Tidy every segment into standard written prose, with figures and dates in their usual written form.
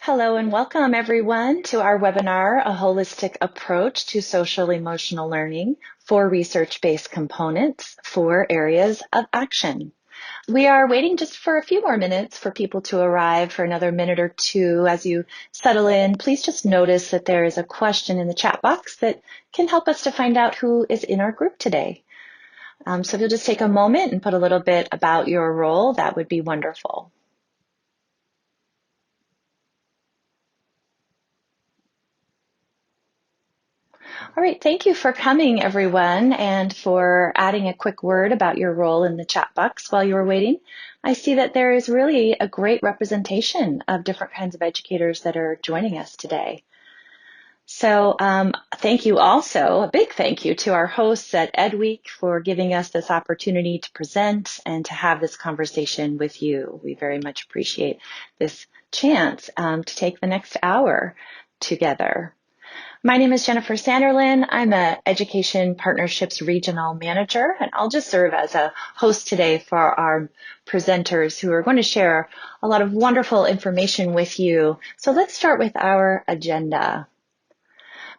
Hello and welcome everyone to our webinar, A Holistic Approach to Social-Emotional Learning for Research-Based Components for Areas of Action. We are waiting just for a few more minutes for people to arrive, for another minute or two. As you settle in, please just notice that there is a question in the chat box that can help us to find out who is in our group today. So if you'll just take a moment and put a little bit about your role, that would be wonderful. All right, thank you for coming, everyone, and for adding a quick word about your role in the chat box while you were waiting. I see that there is really a great representation of different kinds of educators that are joining us today. So thank you also, a big thank you to our hosts at EdWeek for giving us this opportunity to present and to have this conversation with you. We very much appreciate this chance to take the next hour together. My name is Jennifer Sanderlin. I'm an Education Partnerships Regional Manager, and I'll just serve as a host today for our presenters who are going to share a lot of wonderful information with you. So let's start with our agenda.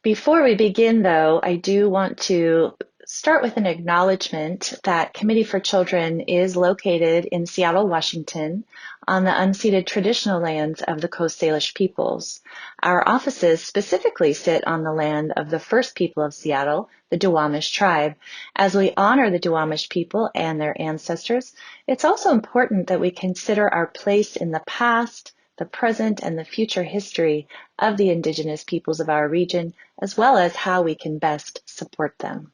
Before we begin, though, I do want to start with an acknowledgement that Committee for Children is located in Seattle, Washington, on the unceded traditional lands of the Coast Salish peoples. Our offices specifically sit on the land of the first people of Seattle, the Duwamish tribe. As we honor the Duwamish people and their ancestors, it's also important that we consider our place in the past, the present, and the future history of the Indigenous peoples of our region, as well as how we can best support them.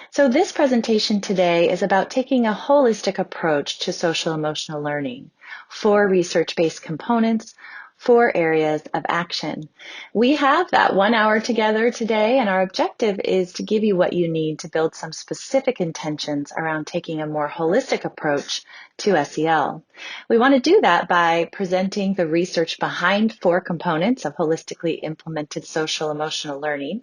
So this presentation today is about taking a holistic approach to social-emotional learning for research-based components for areas of action. We have that 1 hour together today, and our objective is to give you what you need to build some specific intentions around taking a more holistic approach to SEL. We want to do that by presenting the research behind 4 components of holistically implemented social-emotional learning,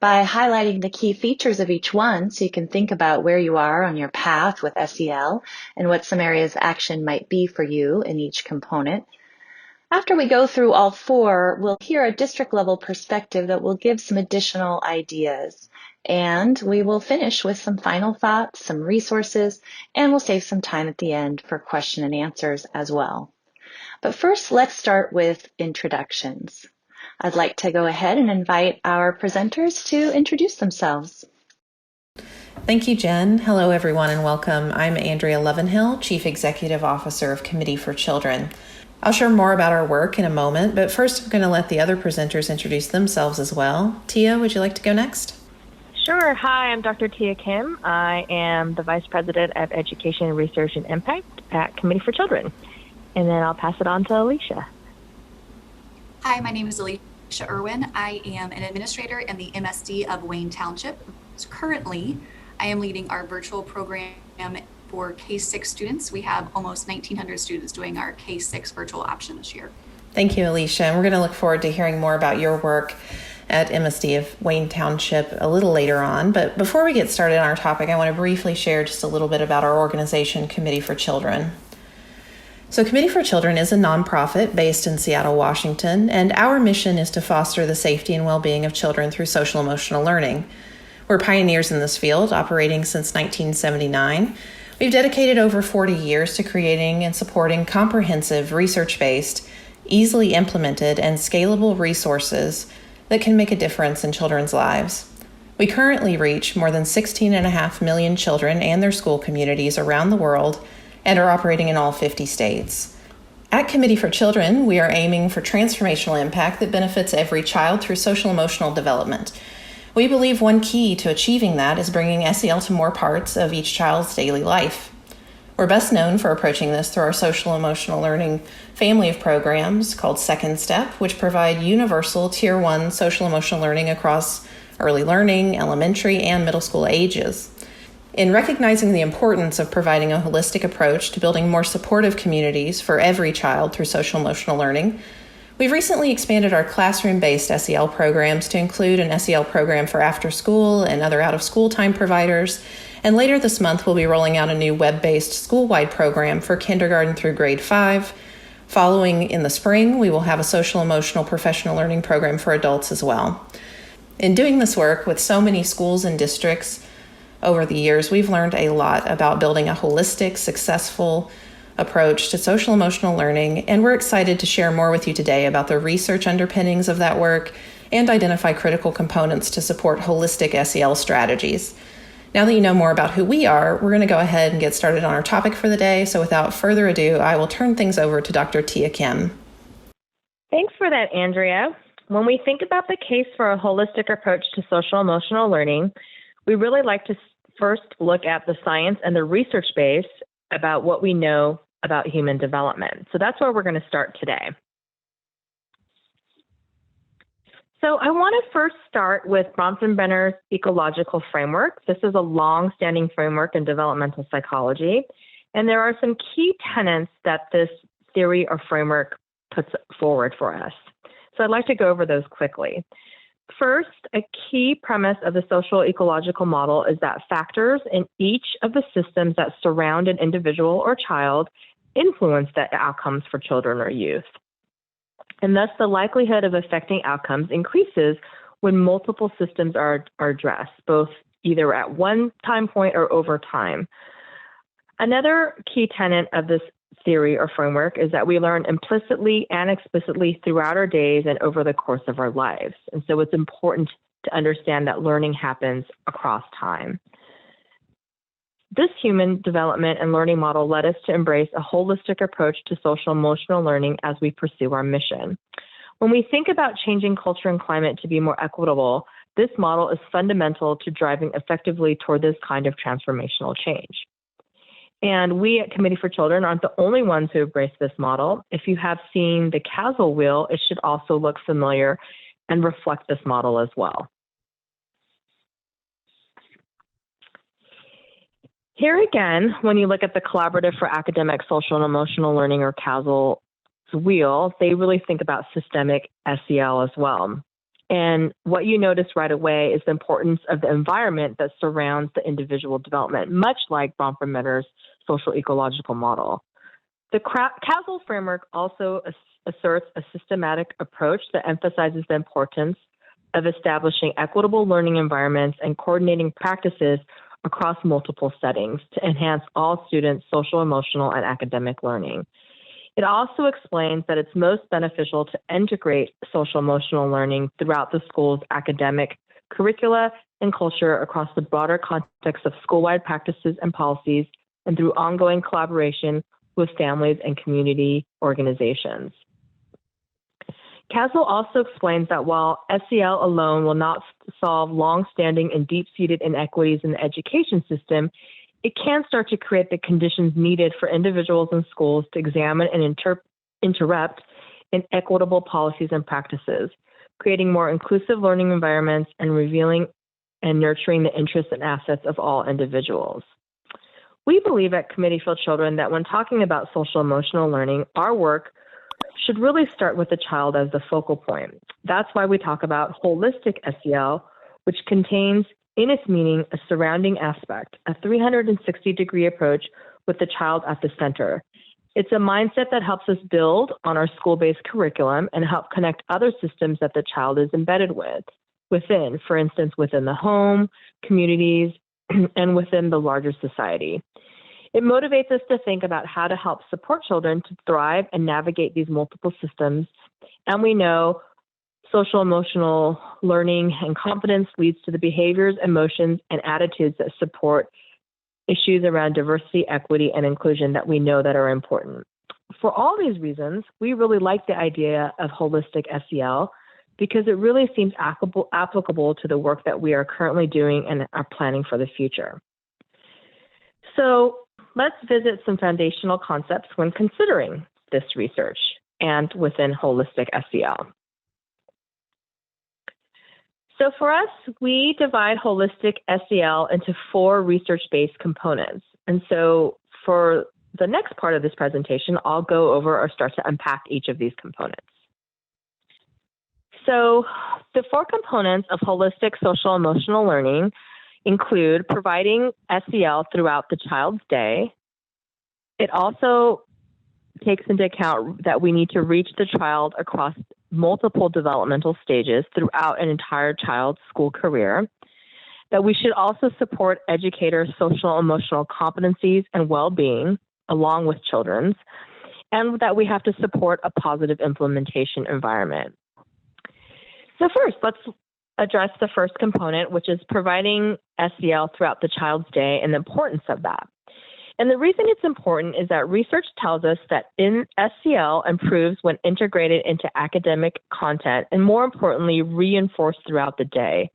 by highlighting the key features of each one so you can think about where you are on your path with SEL and what some areas of action might be for you in each component. After we go through all 4, we'll hear a district level perspective that will give some additional ideas. And we will finish with some final thoughts, some resources, and we'll save some time at the end for question and answers as well. But first, let's start with introductions. I'd like to go ahead and invite our presenters to introduce themselves. Thank you, Jen. Hello, everyone, and welcome. I'm Andrea Lovanhill, Chief Executive Officer of Committee for Children. I'll share more about our work in a moment, but first I'm going to let the other presenters introduce themselves as well. Tia, would you like to go next? Sure. Hi, I'm Dr. Tia Kim. I am the Vice President of Education, Research, and Impact at Committee for Children. And then I'll pass it on to Alicia. Hi, my name is Alicia Erwin. I am an administrator in the MSD of Wayne Township. So currently, I am leading our virtual program for K-6 students. We have almost 1,900 students doing our K-6 virtual option this year. Thank you, Alicia. And we're going to look forward to hearing more about your work at MSD of Wayne Township a little later on. But before we get started on our topic, I want to briefly share just a little bit about our organization, Committee for Children. So Committee for Children is a nonprofit based in Seattle, Washington, and our mission is to foster the safety and well-being of children through social-emotional learning. We're pioneers in this field, operating since 1979. We've dedicated over 40 years to creating and supporting comprehensive, research-based, easily implemented, and scalable resources that can make a difference in children's lives. We currently reach more than 16.5 million children and their school communities around the world and are operating in all 50 states. At Committee for Children, we are aiming for transformational impact that benefits every child through social-emotional development. We believe one key to achieving that is bringing SEL to more parts of each child's daily life. We're best known for approaching this through our social-emotional learning family of programs called Second Step, which provide universal Tier 1 social-emotional learning across early learning, elementary, and middle school ages. In recognizing the importance of providing a holistic approach to building more supportive communities for every child through social-emotional learning, we've recently expanded our classroom-based SEL programs to include an SEL program for after-school and other out-of-school time providers, and later this month we'll be rolling out a new web-based school-wide program for kindergarten through grade 5, Following in the spring, we will have a social-emotional professional learning program for adults as well. In doing this work with so many schools and districts over the years, we've learned a lot about building a holistic, successful approach to social-emotional learning, and we're excited to share more with you today about the research underpinnings of that work and identify critical components to support holistic SEL strategies. Now that you know more about who we are, we're going to go ahead and get started on our topic for the day. So without further ado, I will turn things over to Dr. Tia Kim. Thanks for that, Andrea. When we think about the case for a holistic approach to social-emotional learning, we really like to first look at the science and the research base about what we know about human development. So that's where we're going to start today. So I want to first start with Bronfenbrenner's ecological framework. This is a long-standing framework in developmental psychology, and there are some key tenets that this theory or framework puts forward for us. So I'd like to go over those quickly. First, a key premise of the social ecological model is that factors in each of the systems that surround an individual or child influence the outcomes for children or youth. And thus, the likelihood of affecting outcomes increases when multiple systems are addressed, both either at one time point or over time. Another key tenet of this theory or framework is that we learn implicitly and explicitly throughout our days and over the course of our lives. And so it's important to understand that learning happens across time. This human development and learning model led us to embrace a holistic approach to social-emotional learning as we pursue our mission. When we think about changing culture and climate to be more equitable, this model is fundamental to driving effectively toward this kind of transformational change. And we at Committee for Children aren't the only ones who embrace this model. If you have seen the Castle wheel, it should also look familiar and reflect this model as well. Here again, when you look at the Collaborative for Academic, Social, and Emotional Learning, or CASEL's wheel, they really think about systemic SEL as well. And what you notice right away is the importance of the environment that surrounds the individual development, much like Bronfenbrenner's social ecological model. The CASEL framework also asserts a systematic approach that emphasizes the importance of establishing equitable learning environments and coordinating practices across multiple settings to enhance all students' social, emotional, and academic learning. It also explains that it's most beneficial to integrate social emotional learning throughout the school's academic curricula and culture across the broader context of school-wide practices and policies and through ongoing collaboration with families and community organizations. CASEL also explains that while SEL alone will not solve long-standing and deep-seated inequities in the education system, it can start to create the conditions needed for individuals and schools to examine and interrupt inequitable policies and practices, creating more inclusive learning environments and revealing and nurturing the interests and assets of all individuals. We believe at Committee for Children that when talking about social emotional learning, our work should really start with the child as the focal point. That's why we talk about holistic SEL, which contains in its meaning a surrounding aspect, a 360-degree approach with the child at the center. It's a mindset that helps us build on our school-based curriculum and help connect other systems that the child is embedded within, for instance, within the home, communities, and within the larger society. It motivates us to think about how to help support children to thrive and navigate these multiple systems. And we know social emotional learning and competence leads to the behaviors, emotions, and attitudes that support issues around diversity, equity, and inclusion that we know that are important. For all these reasons, we really like the idea of holistic SEL because it really seems applicable to the work that we are currently doing and are planning for the future. So let's visit some foundational concepts when considering this research and within holistic SEL. So for us, we divide holistic SEL into 4 research-based components. And so for the next part of this presentation, I'll go over or start to unpack each of these components. So the 4 components of holistic social emotional learning include providing SEL throughout the child's day. It also takes into account that we need to reach the child across multiple developmental stages throughout an entire child's school career, that we should also support educators' social emotional competencies and well-being along with children's, and that we have to support a positive implementation environment. So first, let's address the first component, which is providing SEL throughout the child's day and the importance of that. And the reason it's important is that research tells us that SEL improves when integrated into academic content and, more importantly, reinforced throughout the day.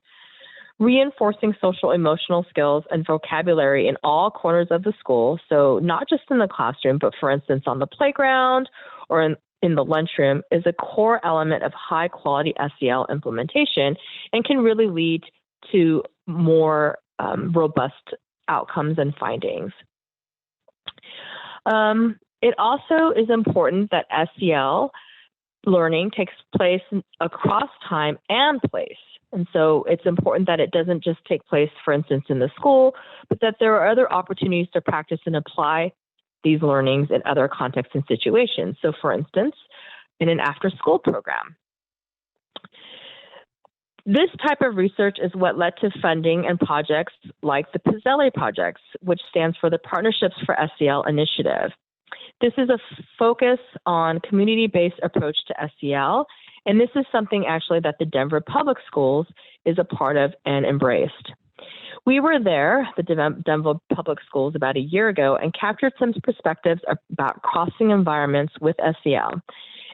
Reinforcing social emotional skills and vocabulary in all corners of the school, so not just in the classroom, but for instance on the playground or in the lunchroom, is a core element of high quality SEL implementation and can really lead to more robust outcomes and findings. It also is important that SEL learning takes place across time and place. And so it's important that it doesn't just take place, for instance, in the school, but that there are other opportunities to practice and apply these learnings in other contexts and situations. So for instance, in an after-school program. This type of research is what led to funding and projects like the PSELI projects, which stands for the Partnerships for SEL Initiative. This is a focus on community-based approach to SEL, and this is something actually that the Denver Public Schools is a part of and embraced. We were there, the Denver Public Schools, about a year ago and captured some perspectives about crossing environments with SEL.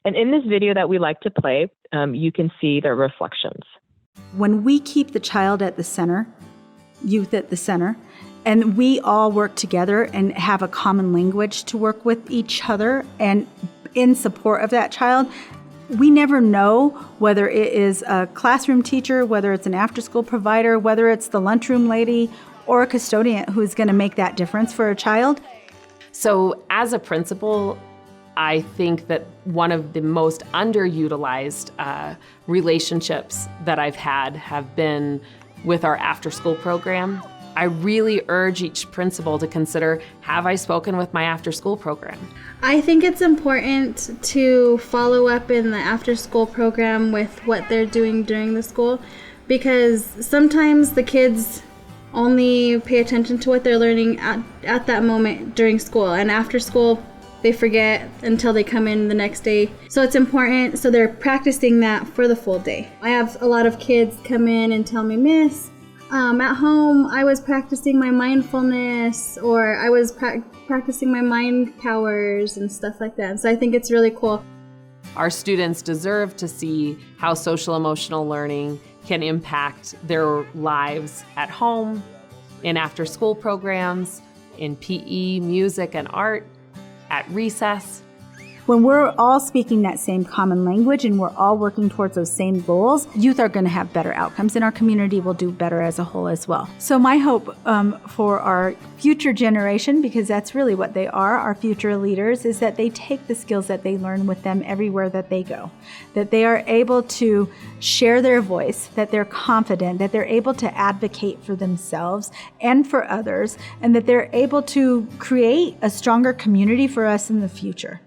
And in this video that we like to play, you can see their reflections. When we keep the child at the center, youth at the center, and we all work together and have a common language to work with each other and in support of that child, we never know whether it is a classroom teacher, whether it's an after-school provider, whether it's the lunchroom lady or a custodian who's going to make that difference for a child. So as a principal, I think that one of the most underutilized relationships that I've had have been with our after-school program. I really urge each principal to consider, have I spoken with my after-school program? I think it's important to follow up in the after-school program with what they're doing during the school, because sometimes the kids only pay attention to what they're learning at that moment during school, and after school they forget until they come in the next day. So it's important, so they're practicing that for the full day. I have a lot of kids come in and tell me, Miss, at home I was practicing my mindfulness, or I was practicing my mind powers and stuff like that. So I think it's really cool. Our students deserve to see how social emotional learning can impact their lives at home, in after-school programs, in PE, music, and art, at recess. When we're all speaking that same common language and we're all working towards those same goals, youth are going to have better outcomes and our community will do better as a whole as well. So my hope for our future generation, because that's really what they are, our future leaders, is that they take the skills that they learn with them everywhere that they go, that they are able to share their voice, that they're confident, that they're able to advocate for themselves and for others, and that they're able to create a stronger community for us in the future.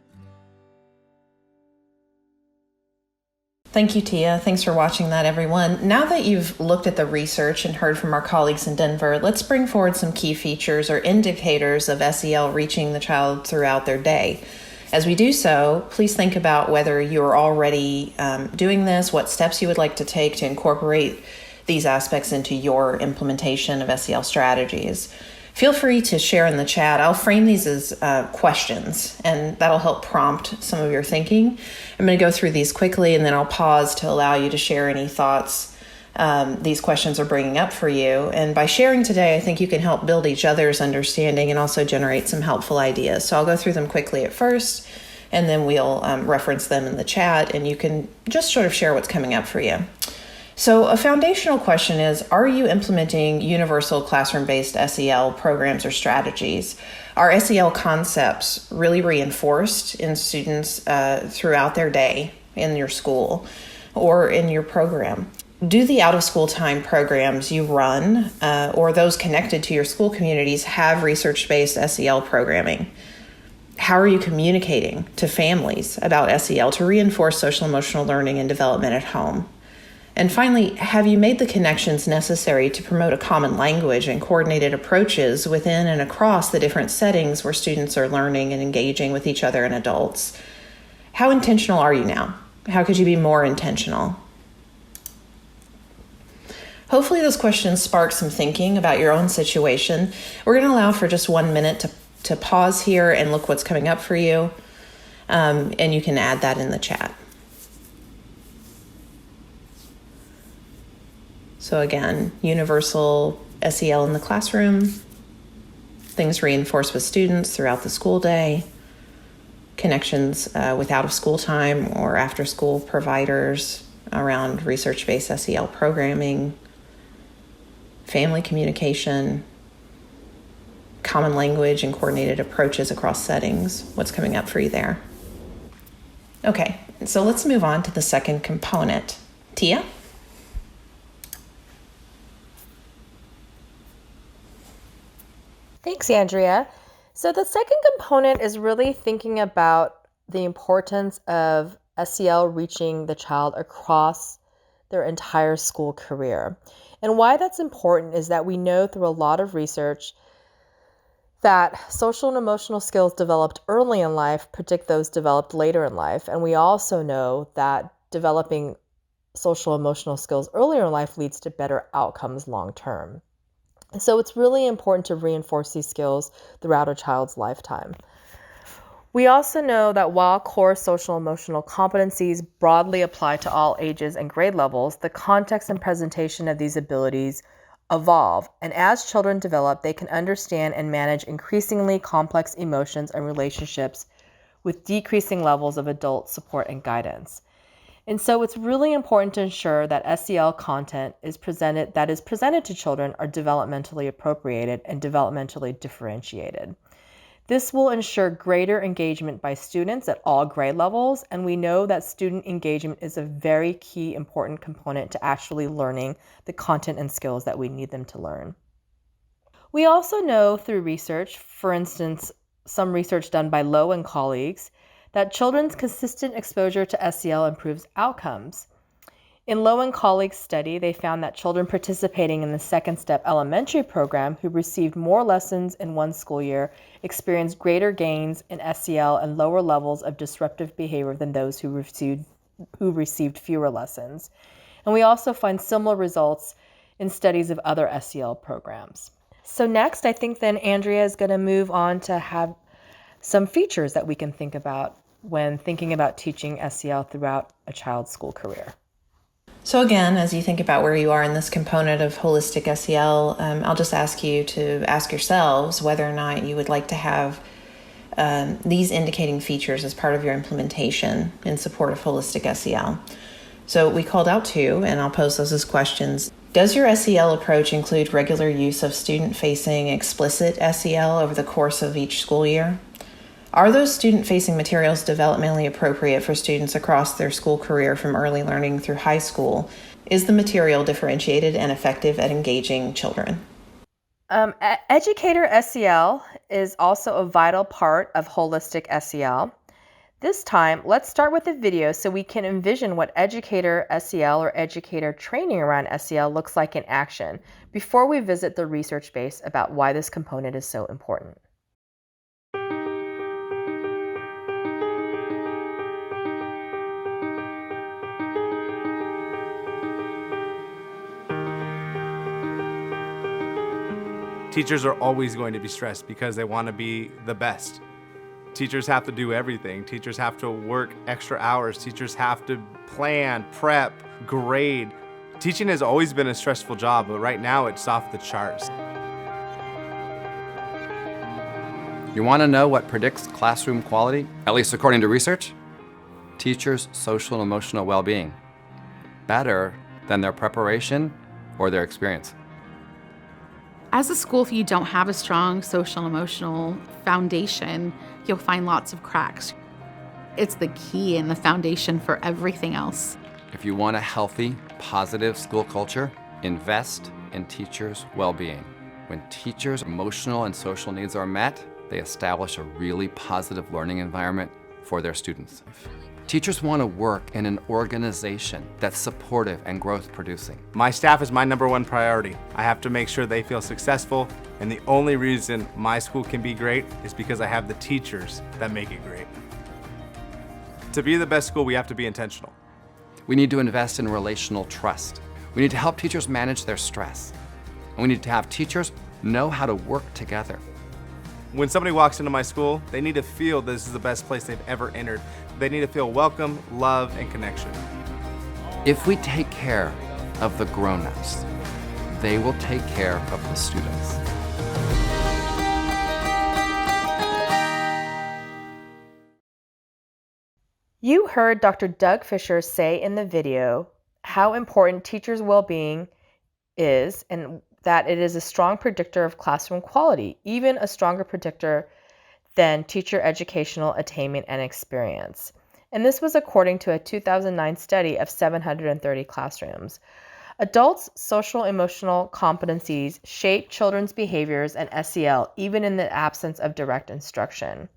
Thank you, Tia. Thanks for watching that, everyone. Now that you've looked at the research and heard from our colleagues in Denver, let's bring forward some key features or indicators of SEL reaching the child throughout their day. As we do so, please think about whether you're already doing this, what steps you would like to take to incorporate these aspects into your implementation of SEL strategies. Feel free to share in the chat. I'll frame these as questions, and that'll help prompt some of your thinking. I'm going to go through these quickly, and then I'll pause to allow you to share any thoughts these questions are bringing up for you. And by sharing today, I think you can help build each other's understanding and also generate some helpful ideas. So I'll go through them quickly at first, and then we'll reference them in the chat, and you can just sort of share what's coming up for you. So a foundational question is, are you implementing universal classroom-based SEL programs or strategies? Are SEL concepts really reinforced in students throughout their day in your school or in your program? Do the out-of-school time programs you run or those connected to your school communities have research-based SEL programming? How are you communicating to families about SEL to reinforce social emotional learning and development at home? And finally, have you made the connections necessary to promote a common language and coordinated approaches within and across the different settings where students are learning and engaging with each other and adults? How intentional are you now? How could you be more intentional? Hopefully those questions spark some thinking about your own situation. We're going to allow for just 1 minute to pause here and look what's coming up for you. And you can add that in the chat. So again, universal SEL in the classroom, things reinforced with students throughout the school day, connections with out-of-school time or after-school providers around research-based SEL programming, family communication, common language and coordinated approaches across settings. What's coming up for you there? Okay, so let's move on to the second component. Tia? Thanks, Andrea. So the second component is really thinking about the importance of SEL reaching the child across their entire school career. And why that's important is that we know through a lot of research that social and emotional skills developed early in life predict those developed later in life. And we also know that developing social emotional skills earlier in life leads to better outcomes long term. So it's really important to reinforce these skills throughout a child's lifetime. We also know that while core social emotional competencies broadly apply to all ages and grade levels, the context and presentation of these abilities evolve. And as children develop, they can understand and manage increasingly complex emotions and relationships with decreasing levels of adult support and guidance. And so it's really important to ensure that SEL content is presented to children are developmentally appropriated and developmentally differentiated. This will ensure greater engagement by students at all grade levels, and we know that student engagement is a very key important component to actually learning the content and skills that we need them to learn. We also know through research, for instance, some research done by Lowe and colleagues, that children's consistent exposure to SEL improves outcomes. In Lowe and colleagues' study, they found that children participating in the Second Step elementary program who received more lessons in one school year experienced greater gains in SEL and lower levels of disruptive behavior than those who received fewer lessons. And we also find similar results in studies of other SEL programs. So next, I think then Andrea is going to move on to have some features that we can think about when thinking about teaching SEL throughout a child's school career. So again, as you think about where you are in this component of holistic SEL, I'll just ask you to ask yourselves whether or not you would like to have these indicating features as part of your implementation in support of holistic SEL. So we called out two, and I'll pose those as questions. Does your SEL approach include regular use of student-facing explicit SEL over the course of each school year? Are those student-facing materials developmentally appropriate for students across their school career from early learning through high school? Is the material differentiated and effective at engaging children? EducatorSEL is also a vital part of holistic SEL. This time, let's start with a video so we can envision what EducatorSEL or educator training around SEL looks like in action before we visit the research base about why this component is so important. Teachers are always going to be stressed because they want to be the best. Teachers have to do everything. Teachers have to work extra hours. Teachers have to plan, prep, grade. Teaching has always been a stressful job, but right now it's off the charts. You want to know what predicts classroom quality, at least according to research? Teachers' social and emotional well-being. Better than their preparation or their experience. As a school, if you don't have a strong social and emotional foundation, you'll find lots of cracks. It's the key and the foundation for everything else. If you want a healthy, positive school culture, invest in teachers' well-being. When teachers' emotional and social needs are met, They establish a really positive learning environment for their students. Teachers want to work in an organization that's supportive and growth producing. My staff is my number one priority. I have to make sure they feel successful, and the only reason my school can be great is because I have the teachers that make it great. To be the best school, we have to be intentional. We need to invest in relational trust. We need to help teachers manage their stress. And we need to have teachers know how to work together. When somebody walks into my school, they need to feel this is the best place they've ever entered. They need to feel welcome, love, and connection. If we take care of the grown-ups, they will take care of the students. You heard Dr. Doug Fisher say in the video how important teachers' well-being is and that it is a strong predictor of classroom quality, even a stronger predictor than teacher educational attainment and experience. And this was according to a 2009 study of 730 classrooms. Adults' social-emotional competencies shape children's behaviors and SEL even in the absence of direct instruction.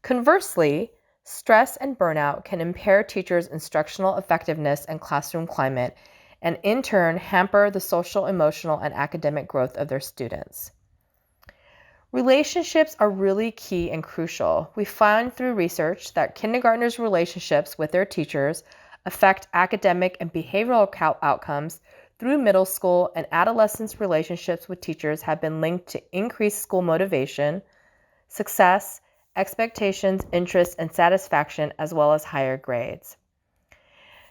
Conversely, stress and burnout can impair teachers' instructional effectiveness and classroom climate, and in turn hamper the social, emotional, and academic growth of their students. Relationships are really key and crucial. We found through research that kindergartners' relationships with their teachers affect academic and behavioral outcomes through middle school, and adolescents' relationships with teachers have been linked to increased school motivation, success, expectations, interests, and satisfaction, as well as higher grades.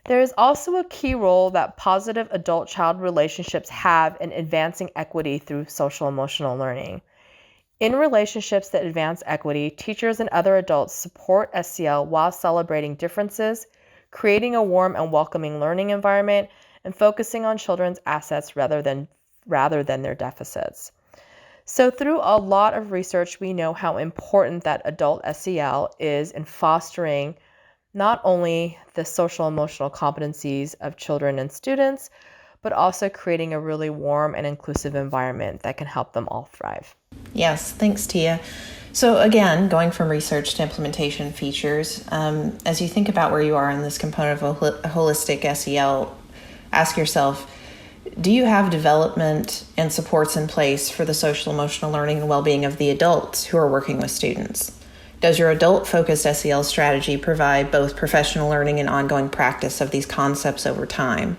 There is also a key role that positive adult-child relationships have in advancing equity through social-emotional learning. In relationships that advance equity, teachers and other adults support SEL while celebrating differences, creating a warm and welcoming learning environment, and focusing on children's assets rather than their deficits. So through a lot of research, we know how important that adult SEL is in fostering not only the social emotional competencies of children and students, but also creating a really warm and inclusive environment that can help them all thrive. Yes, thanks, Tia. So again, going from research to implementation features, as you think about where you are in this component of a holistic SEL, ask yourself, do you have development and supports in place for the social emotional learning and well-being of the adults who are working with students? Does your adult-focused SEL strategy provide both professional learning and ongoing practice of these concepts over time?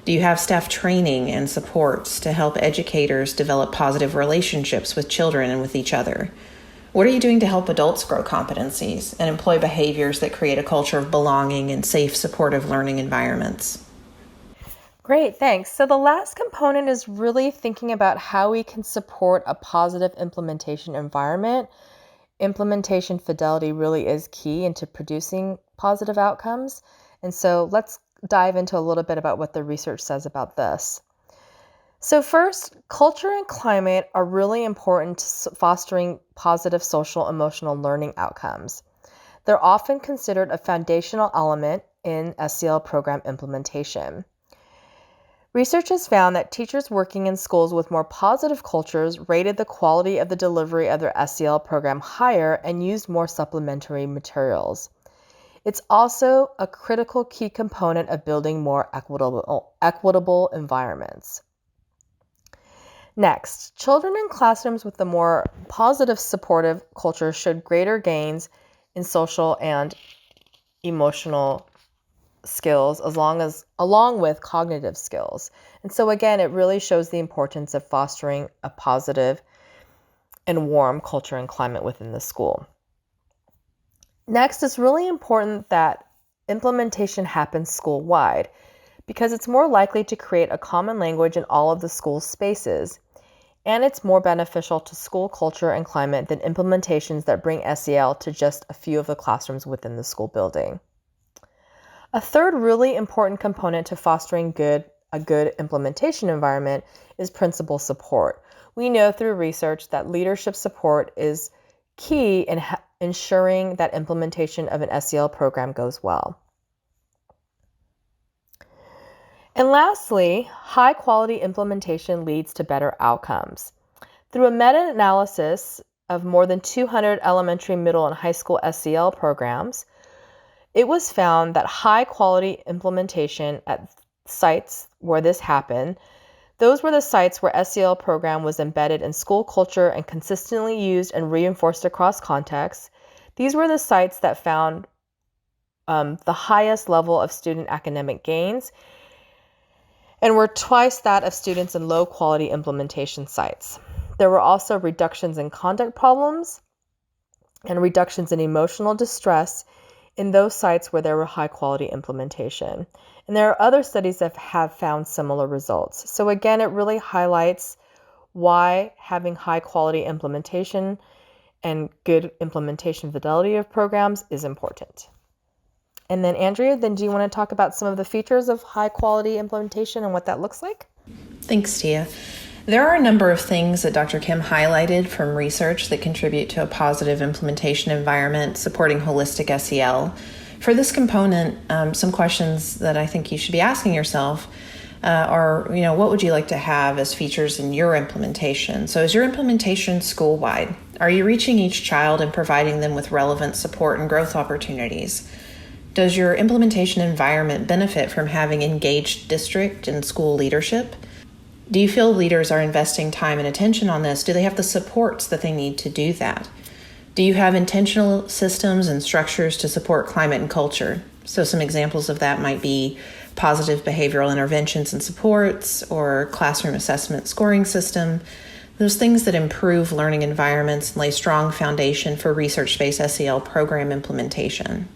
Do you have staff training and supports to help educators develop positive relationships with children and with each other? What are you doing to help adults grow competencies and employ behaviors that create a culture of belonging and safe, supportive learning environments? Great, thanks. So the last component is really thinking about how we can support a positive implementation environment. Implementation fidelity really is key into producing positive outcomes. And so let's dive into a little bit about what the research says about this. So first, culture and climate are really important to fostering positive social emotional learning outcomes. They're often considered a foundational element in SEL program implementation. Research has found that teachers working in schools with more positive cultures rated the quality of the delivery of their SEL program higher and used more supplementary materials. It's also a critical key component of building more equitable environments. Next, children in classrooms with a more positive supportive culture showed greater gains in social and emotional skills along with cognitive skills. And so again, it really shows the importance of fostering a positive and warm culture and climate within the school. Next, it's really important that implementation happens school-wide because it's more likely to create a common language in all of the school spaces, and it's more beneficial to school culture and climate than implementations that bring SEL to just a few of the classrooms within the school building. A third really important component to fostering a good implementation environment is principal support. We know through research that leadership support is key in ensuring that implementation of an SEL program goes well. And lastly, high quality implementation leads to better outcomes. Through a meta-analysis of more than 200 elementary, middle, and high school SEL programs, it was found that high quality implementation at sites where this happened, those were the sites where SEL program was embedded in school culture and consistently used and reinforced across contexts. These were the sites that found the highest level of student academic gains and were twice that of students in low quality implementation sites. There were also reductions in conduct problems and reductions in emotional distress in those sites where there were high quality implementation. And there are other studies that have found similar results. So again, it really highlights why having high quality implementation and good implementation fidelity of programs is important. And then Andrea, do you want to talk about some of the features of high quality implementation and what that looks like? Thanks, Tia. There are a number of things that Dr. Kim highlighted from research that contribute to a positive implementation environment supporting holistic SEL. For this component, some questions that I think you should be asking yourself are, what would you like to have as features in your implementation? So is your implementation school-wide? Are you reaching each child and providing them with relevant support and growth opportunities? Does your implementation environment benefit from having engaged district and school leadership? Do you feel leaders are investing time and attention on this? Do they have the supports that they need to do that? Do you have intentional systems and structures to support climate and culture? So some examples of that might be positive behavioral interventions and supports or classroom assessment scoring system, those things that improve learning environments and lay strong foundation for research-based SEL program implementation.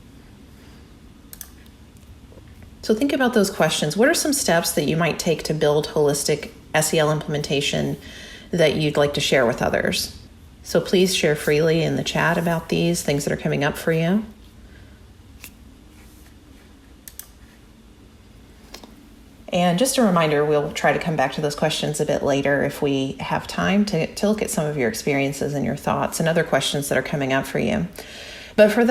So think about those questions. What are some steps that you might take to build holistic SEL implementation that you'd like to share with others? So please share freely in the chat about these things that are coming up for you. And just a reminder, we'll try to come back to those questions a bit later if we have time to look at some of your experiences and your thoughts and other questions that are coming up for you. But for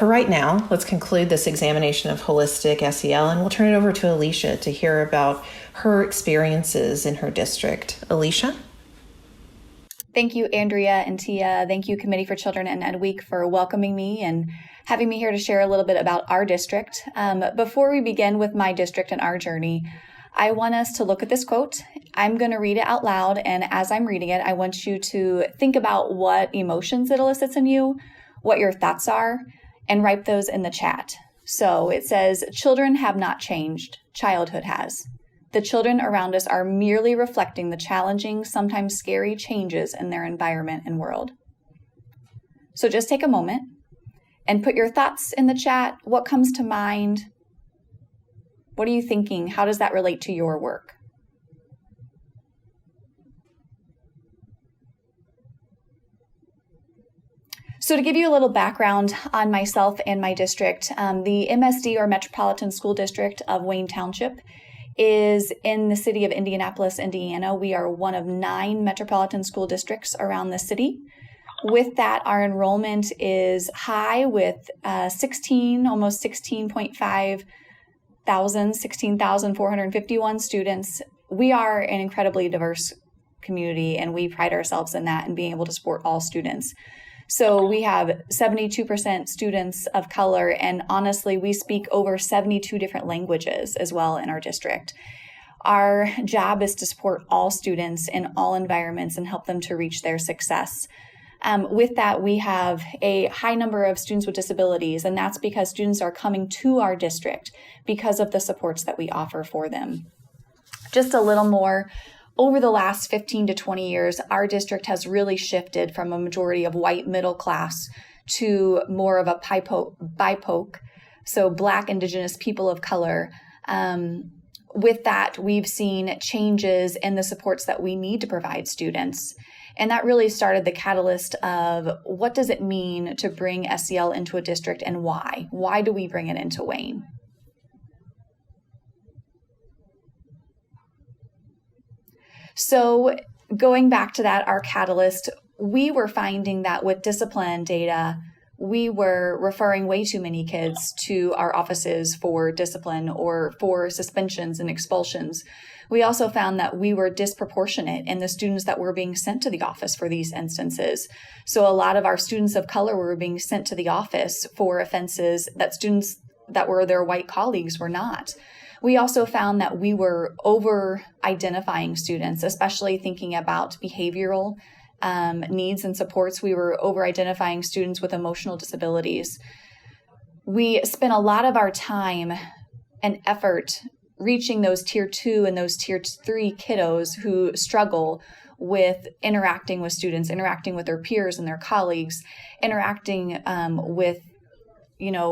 right now, let's conclude this examination of holistic SEL, and we'll turn it over to Alicia to hear about her experiences in her district. Alicia? Thank you, Andrea and Tia. Thank you, Committee for Children and Ed Week, for welcoming me and having me here to share a little bit about our district. Before we begin with my district and our journey, I want us to look at this quote. I'm going to read it out loud, and as I'm reading it, I want you to think about what emotions it elicits in you, what your thoughts are, and write those in the chat. So it says, children have not changed, childhood has. The children around us are merely reflecting the challenging, sometimes scary changes in their environment and world. So just take a moment and put your thoughts in the chat. What comes to mind? What are you thinking? How does that relate to your work? So to give you a little background on myself and my district, the MSD or Metropolitan School District of Wayne Township is in the city of Indianapolis, Indiana. We are one of 9 metropolitan school districts around the city. With that, our enrollment is high with almost 16.5 thousand, 16,451 students. We are an incredibly diverse community, and we pride ourselves in that and being able to support all students. So we have 72% students of color, and honestly, we speak over 72 different languages as well in our district. Our job is to support all students in all environments and help them to reach their success. With that, we have a high number of students with disabilities, and that's because students are coming to our district because of the supports that we offer for them. Just a little more. Over the last 15 to 20 years, our district has really shifted from a majority of white middle class to more of a BIPOC, so Black, Indigenous, people of color. With that, we've seen changes in the supports that we need to provide students. And that really started the catalyst of what does it mean to bring SEL into a district and why? Why do we bring it into Wayne? So going back to that, our catalyst, we were finding that with discipline data, we were referring way too many kids to our offices for discipline or for suspensions and expulsions. We also found that we were disproportionate in the students that were being sent to the office for these instances. So a lot of our students of color were being sent to the office for offenses that students that were their white colleagues were not. We also found that we were over-identifying students, especially thinking about behavioral needs and supports. We were over-identifying students with emotional disabilities. We spent a lot of our time and effort reaching those tier 2 and those tier 3 kiddos who struggle with interacting with students, interacting with their peers and their colleagues, interacting with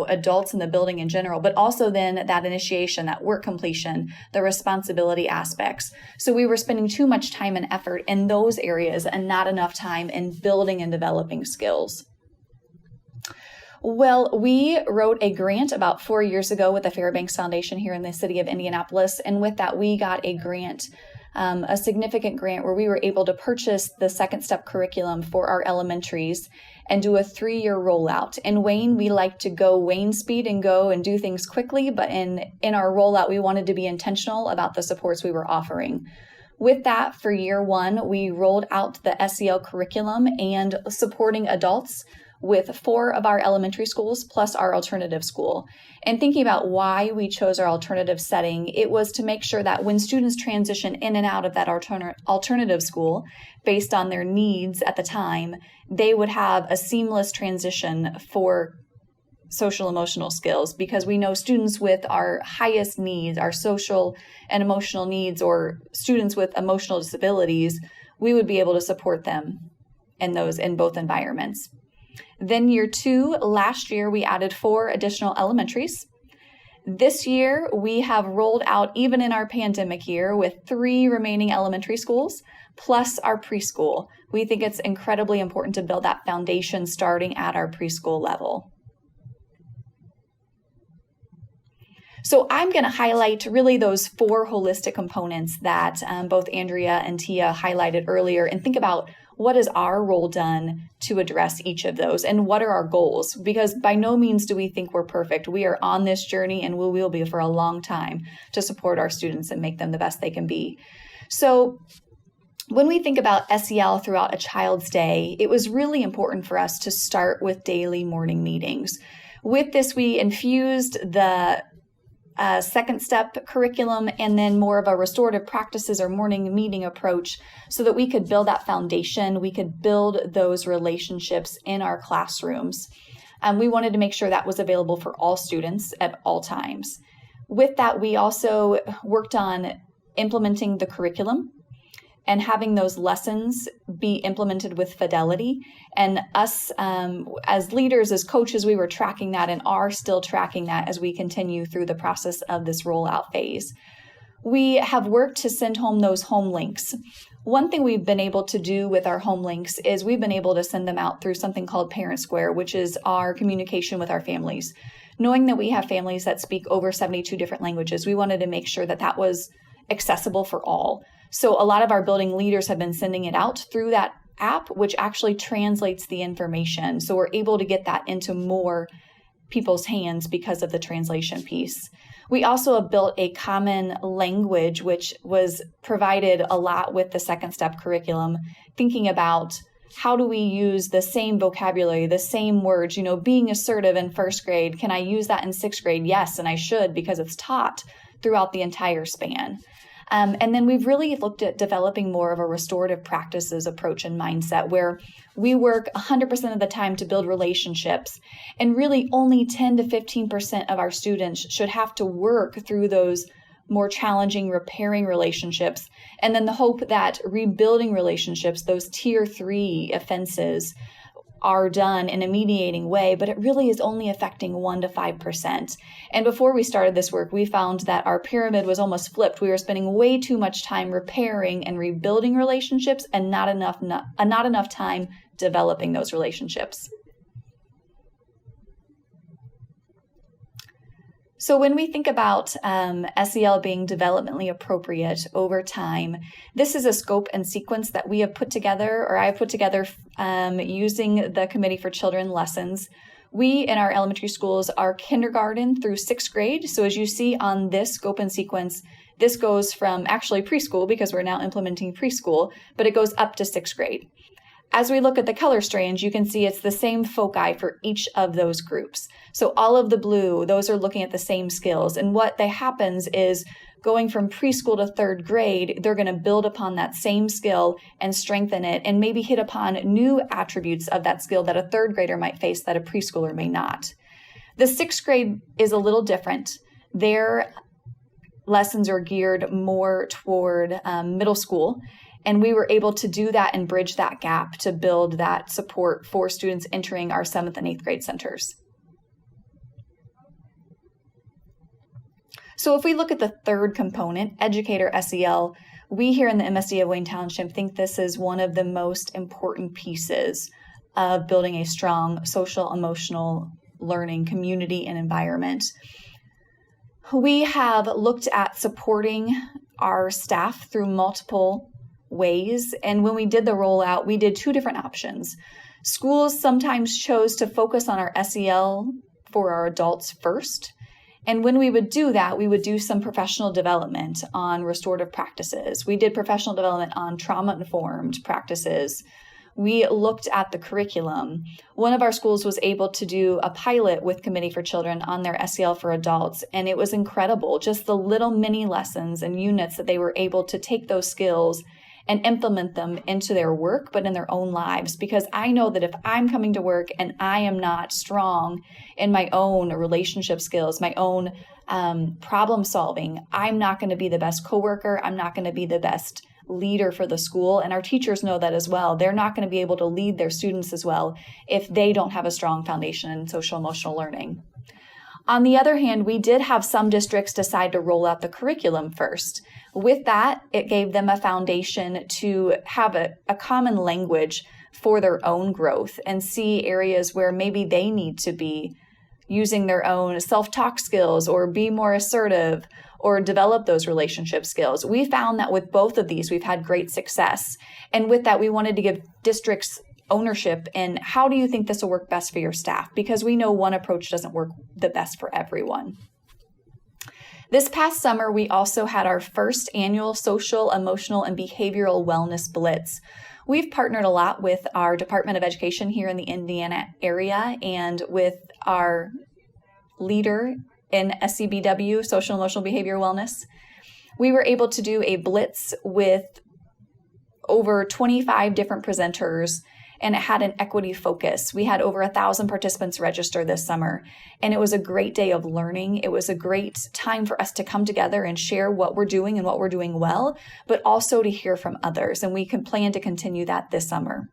adults in the building in general, but also then that initiation, that work completion, the responsibility aspects. So we were spending too much time and effort in those areas and not enough time in building and developing skills. Well, we wrote a grant about 4 years ago with the Fairbanks Foundation here in the city of Indianapolis. And with that, we got a grant, a significant grant where we were able to purchase the second step curriculum for our elementaries and do a 3-year rollout. In Wayne, we like to go Wayne speed and go and do things quickly, but in our rollout, we wanted to be intentional about the supports we were offering. With that, for year 1, we rolled out the SEL curriculum and supporting adults with 4 of our elementary schools plus our alternative school. And thinking about why we chose our alternative setting, it was to make sure that when students transition in and out of that alternative school based on their needs at the time, they would have a seamless transition for social emotional skills, because we know students with our highest needs, our social and emotional needs, or students with emotional disabilities, we would be able to support them in both environments. Then year 2, last year, we added 4 additional elementaries. This year, we have rolled out, even in our pandemic year, with 3 remaining elementary schools, plus our preschool. We think it's incredibly important to build that foundation starting at our preschool level. So I'm going to highlight really those 4 holistic components that both Andrea and Tia highlighted earlier, and think about what has our role done to address each of those, and what are our goals? Because by no means do we think we're perfect. We are on this journey, and we will be for a long time, to support our students and make them the best they can be. So when we think about SEL throughout a child's day, it was really important for us to start with daily morning meetings. With this, we infused the second step curriculum and then more of a restorative practices or morning meeting approach, so that we could build that foundation, we could build those relationships in our classrooms. We wanted to make sure that was available for all students at all times. With that, we also worked on implementing the curriculum and having those lessons be implemented with fidelity. And us as leaders, as coaches, we were tracking that and are still tracking that as we continue through the process of this rollout phase. We have worked to send home those home links. One thing we've been able to do with our home links is we've been able to send them out through something called Parent Square, which is our communication with our families. Knowing that we have families that speak over 72 different languages, we wanted to make sure that that was accessible for all. So a lot of our building leaders have been sending it out through that app, which actually translates the information. So we're able to get that into more people's hands because of the translation piece. We also have built a common language, which was provided a lot with the second step curriculum, thinking about how do we use the same vocabulary, the same words, being assertive in first grade. Can I use that in 6th grade? Yes, and I should, because it's taught throughout the entire span. And then we've really looked at developing more of a restorative practices approach and mindset, where we work 100% of the time to build relationships, and really only 10 to 15% of our students should have to work through those more challenging repairing relationships. And then the hope that rebuilding relationships, those tier 3 offenses, are done in a mediating way, but it really is only affecting 1 to 5%. And before we started this work, we found that our pyramid was almost flipped. We were spending way too much time repairing and rebuilding relationships, and not enough time developing those relationships. So when we think about SEL being developmentally appropriate over time, this is a scope and sequence that we have put together, or I have put together using the Committee for Children Lessons. We in our elementary schools are kindergarten through 6th grade. So as you see on this scope and sequence, this goes from actually preschool because we're now implementing preschool, but it goes up to 6th grade. As we look at the color strange, you can see it's the same foci for each of those groups. So all of the blue, those are looking at the same skills. And what happens is going from preschool to 3rd grade, they're going to build upon that same skill and strengthen it and maybe hit upon new attributes of that skill that a 3rd grader might face that a preschooler may not. The 6th grade is a little different. Their lessons are geared more toward middle school. And we were able to do that and bridge that gap to build that support for students entering our 7th and 8th grade centers. So if we look at the third component, EducatorSEL, we here in the MSD of Wayne Township think this is one of the most important pieces of building a strong social emotional learning community and environment. We have looked at supporting our staff through multiple ways. And when we did the rollout, we did 2 different options. Schools sometimes chose to focus on our SEL for our adults first. And when we would do that, we would do some professional development on restorative practices. We did professional development on trauma-informed practices. We looked at the curriculum. One of our schools was able to do a pilot with Committee for Children on their SEL for adults, and it was incredible, just the little mini lessons and units that they were able to take those skills and implement them into their work, but in their own lives. Because I know that if I'm coming to work and I am not strong in my own relationship skills, my own problem solving, I'm not going to be the best coworker. I'm not going to be the best leader for the school. And our teachers know that as well. They're not going to be able to lead their students as well if they don't have a strong foundation in social emotional learning. On the other hand, we did have some districts decide to roll out the curriculum first. With that, it gave them a foundation to have a common language for their own growth and see areas where maybe they need to be using their own self-talk skills or be more assertive or develop those relationship skills. We found that with both of these, we've had great success. And with that, we wanted to give districts ownership in how do you think this will work best for your staff? Because we know one approach doesn't work the best for everyone. This past summer, we also had our first annual social, emotional, and behavioral wellness blitz. We've partnered a lot with our Department of Education here in the Indiana area and with our leader in SCBW, Social, Emotional, Behavioral Wellness. We were able to do a blitz with over 25 different presenters, and it had an equity focus. We had over 1,000 participants register this summer, and it was a great day of learning. It was a great time for us to come together and share what we're doing and what we're doing well, but also to hear from others, and we can plan to continue that this summer.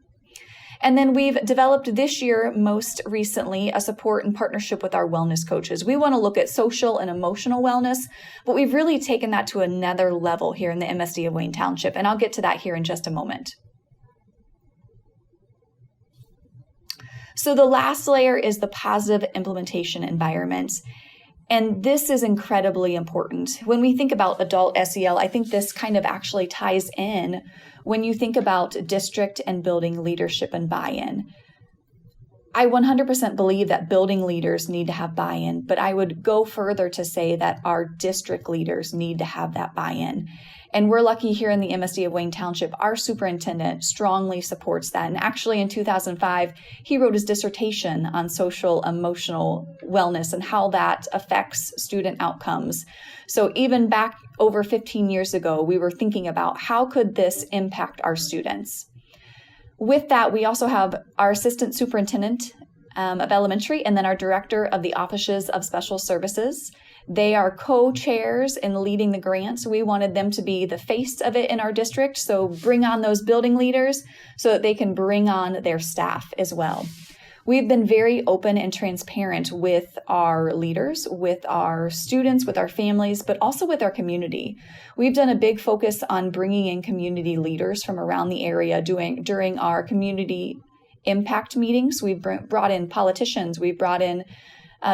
And then we've developed this year, most recently, a support and partnership with our wellness coaches. We want to look at social and emotional wellness, but we've really taken that to another level here in the MSD of Wayne Township, and I'll get to that here in just a moment. So the last layer is the positive implementation environment. And this is incredibly important. When we think about adult SEL, I think this kind of actually ties in when you think about district and building leadership and buy-in. I 100% believe that building leaders need to have buy-in, but I would go further to say that our district leaders need to have that buy-in. And we're lucky here in the MSD of Wayne Township, our superintendent strongly supports that. And actually in 2005, he wrote his dissertation on social emotional wellness and how that affects student outcomes. So even back over 15 years ago, we were thinking about how could this impact our students. With that, we also have our assistant superintendent of elementary and then our director of the offices of special services. They are co-chairs in leading the grants. We wanted them to be the face of it in our district, so bring on those building leaders so that they can bring on their staff as well. We've been very open and transparent with our leaders, with our students, with our families, but also with our community. We've done a big focus on bringing in community leaders from around the area during our community impact meetings. We've brought in politicians. We've brought in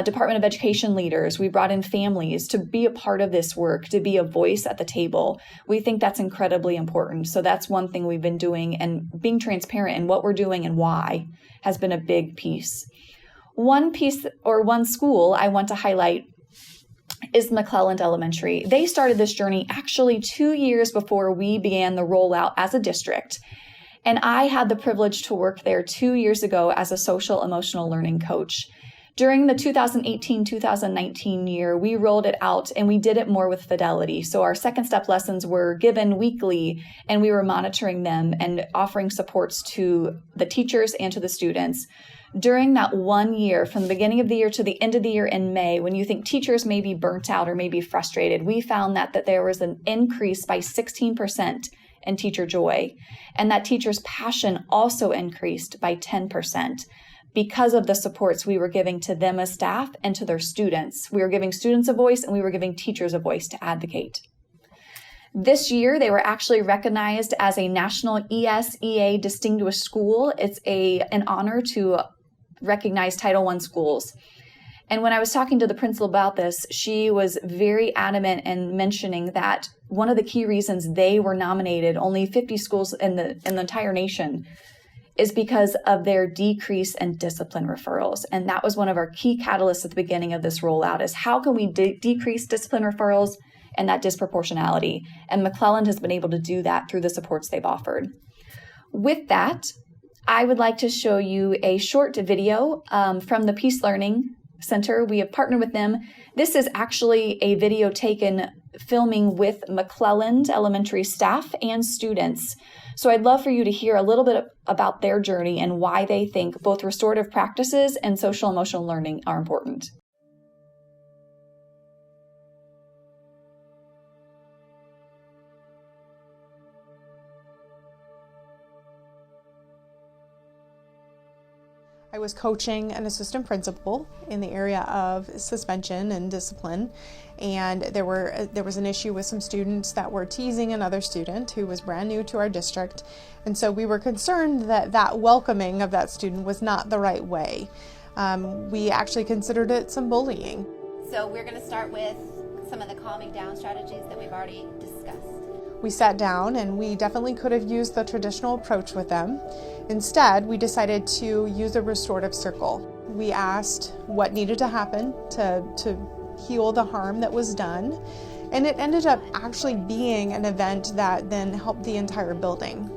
Department of Education leaders. We brought in families to be a part of this work, to be a voice at the table. We think that's incredibly important. So that's one thing we've been doing, and being transparent in what we're doing and why has been a big piece. One piece or one school I want to highlight is McClelland Elementary. They started this journey actually 2 years before we began the rollout as a district. And I had the privilege to work there 2 years ago as a social emotional learning coach. During the 2018-2019 year, we rolled it out and we did it more with fidelity. So our second step lessons were given weekly and we were monitoring them and offering supports to the teachers and to the students. During that 1 year, from the beginning of the year to the end of the year in May, when you think teachers may be burnt out or may be frustrated, we found that there was an increase by 16% in teacher joy. And that teacher's passion also increased by 10%. Because of the supports we were giving to them as staff and to their students. We were giving students a voice and we were giving teachers a voice to advocate. This year, they were actually recognized as a National ESEA Distinguished School. It's an honor to recognize Title I schools. And when I was talking to the principal about this, she was very adamant in mentioning that one of the key reasons they were nominated, only 50 schools in the entire nation, is because of their decrease in discipline referrals. And that was one of our key catalysts at the beginning of this rollout, is how can we decrease discipline referrals and that disproportionality? And McClelland has been able to do that through the supports they've offered. With that, I would like to show you a short video from the Peace Learning Center. We have partnered with them. This is actually a video taken filming with McClelland Elementary staff and students. So I'd love for you to hear a little bit about their journey and why they think both restorative practices and social emotional learning are important. I was coaching an assistant principal in the area of suspension and discipline, and there was an issue with some students that were teasing another student who was brand new to our district, and so we were concerned that welcoming of that student was not the right way. We actually considered it some bullying. So we're going to start with some of the calming down strategies that we've already discussed. We sat down and we definitely could have used the traditional approach with them. Instead, we decided to use a restorative circle. We asked what needed to happen to heal the harm that was done, and it ended up actually being an event that then helped the entire building.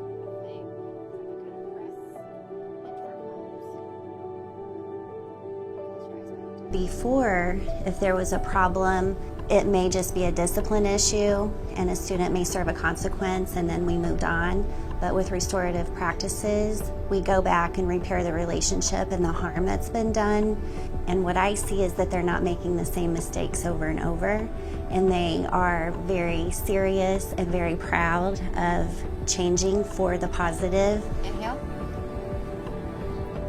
Before, if there was a problem, it may just be a discipline issue and a student may serve a consequence and then we moved on. But with restorative practices, we go back and repair the relationship and the harm that's been done. And what I see is that they're not making the same mistakes over and over. And they are very serious and very proud of changing for the positive. Inhale.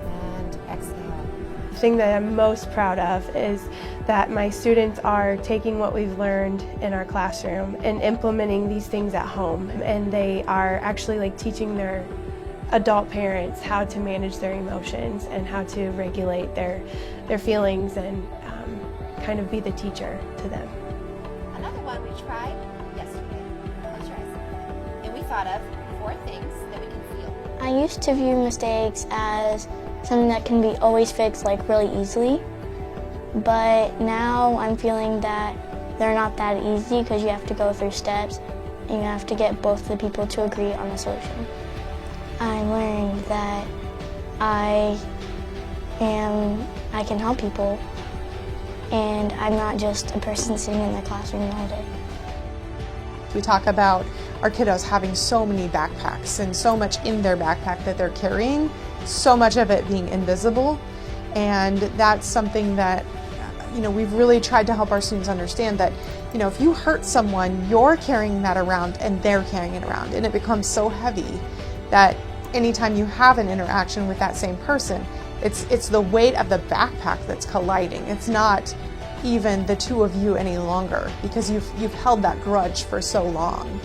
And exhale. The thing that I'm most proud of is that my students are taking what we've learned in our classroom and implementing these things at home. And they are actually teaching their adult parents how to manage their emotions and how to regulate their feelings and kind of be the teacher to them. Another one we tried yesterday. Close your eyes. And we thought of 4 things that we can feel. I used to view mistakes as something that can be always fixed really easily. But now I'm feeling that they're not that easy because you have to go through steps and you have to get both the people to agree on the solution. I learned that I can help people and I'm not just a person sitting in the classroom all day. We talk about our kiddos having so many backpacks and so much in their backpack that they're carrying, so much of it being invisible. And that's something that we've really tried to help our students understand that, if you hurt someone, you're carrying that around and they're carrying it around. And it becomes so heavy that anytime you have an interaction with that same person, it's the weight of the backpack that's colliding. It's not even the two of you any longer because you've held that grudge for so long.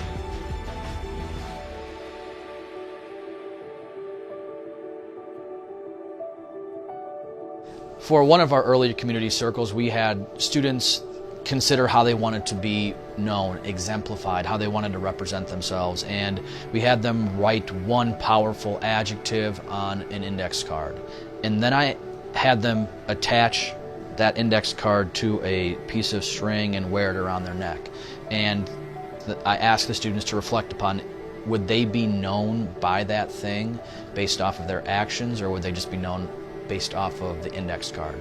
For one of our early community circles, we had students consider how they wanted to be known, exemplified, how they wanted to represent themselves, and we had them write one powerful adjective on an index card. And then I had them attach that index card to a piece of string and wear it around their neck. And I asked the students to reflect upon, would they be known by that thing based off of their actions, or would they just be known based off of the index card?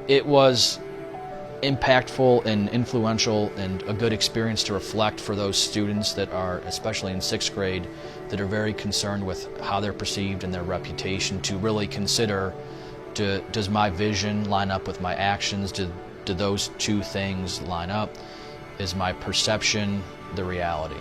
It was impactful and influential and a good experience to reflect for those students that are, especially in 6th grade, that are very concerned with how they're perceived and their reputation, to really consider, does my vision line up with my actions? Do those two things line up? Is my perception the reality?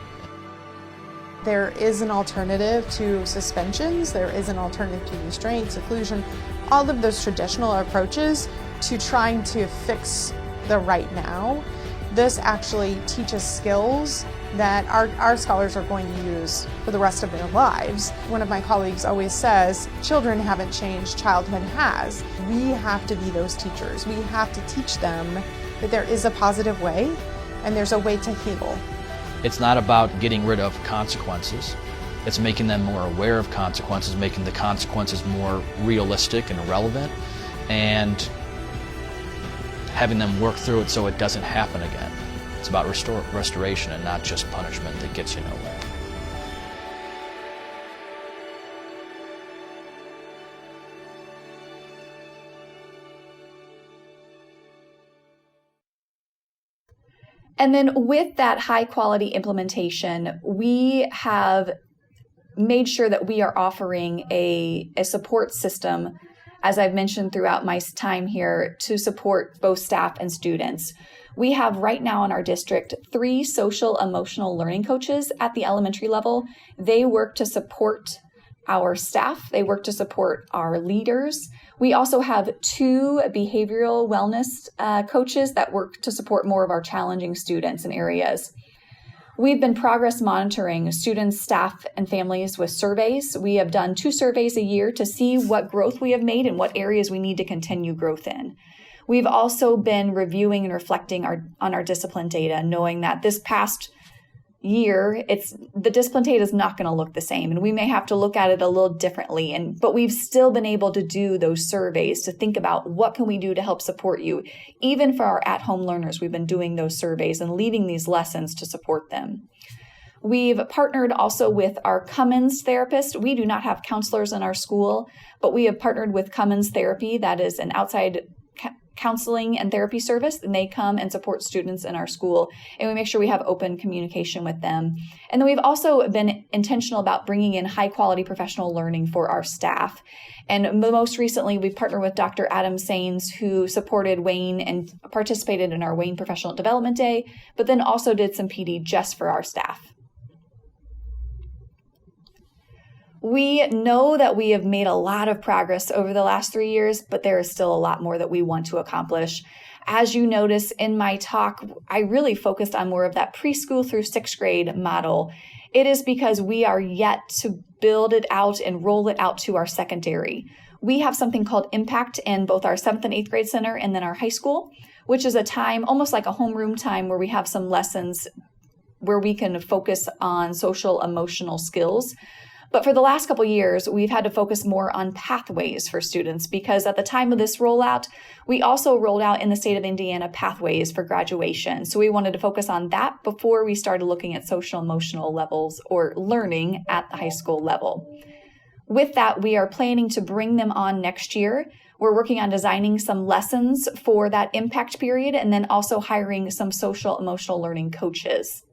There is an alternative to suspensions. There is an alternative to restraint, seclusion, all of those traditional approaches to trying to fix the right now. This actually teaches skills that our scholars are going to use for the rest of their lives. One of my colleagues always says, children haven't changed, childhood has. We have to be those teachers. We have to teach them that there is a positive way and there's a way to heal. It's not about getting rid of consequences. It's making them more aware of consequences, making the consequences more realistic and relevant, and having them work through it so it doesn't happen again. It's about restoration and not just punishment that gets you nowhere. And then with that high quality implementation, we have made sure that we are offering a support system, as I've mentioned throughout my time here, to support both staff and students. We have right now in our district 3 social-emotional learning coaches at the elementary level. They work to support our staff. They work to support our leaders. We also have 2 behavioral wellness coaches that work to support more of our challenging students in areas. We've been progress monitoring students, staff, and families with surveys. We have done 2 surveys a year to see what growth we have made and what areas we need to continue growth in. We've also been reviewing and reflecting on our discipline data, knowing that this past year, the discipline data is not going to look the same, and we may have to look at it a little differently. But we've still been able to do those surveys to think about what can we do to help support you. Even for our at-home learners, we've been doing those surveys and leading these lessons to support them. We've partnered also with our Cummins therapist. We do not have counselors in our school, but we have partnered with Cummins Therapy. That is an outside counseling and therapy service, and they come and support students in our school, and we make sure we have open communication with them. And then we've also been intentional about bringing in high quality professional learning for our staff. And most recently, we've partnered with Dr. Adam Sains, who supported Wayne and participated in our Wayne Professional Development Day, but then also did some PD just for our staff. We know that we have made a lot of progress over the last 3 years, but there is still a lot more that we want to accomplish. As you notice in my talk, I really focused on more of that preschool through 6th grade model. It is because we are yet to build it out and roll it out to our secondary. We have something called Impact in both our 7th and 8th grade center and then our high school, which is a time, almost like a homeroom time, where we have some lessons where we can focus on social emotional skills. But for the last couple of years, we've had to focus more on pathways for students, because at the time of this rollout, we also rolled out in the state of Indiana pathways for graduation. So we wanted to focus on that before we started looking at social emotional levels or learning at the high school level. With that, we are planning to bring them on next year. We're working on designing some lessons for that impact period, and then also hiring some social emotional learning coaches.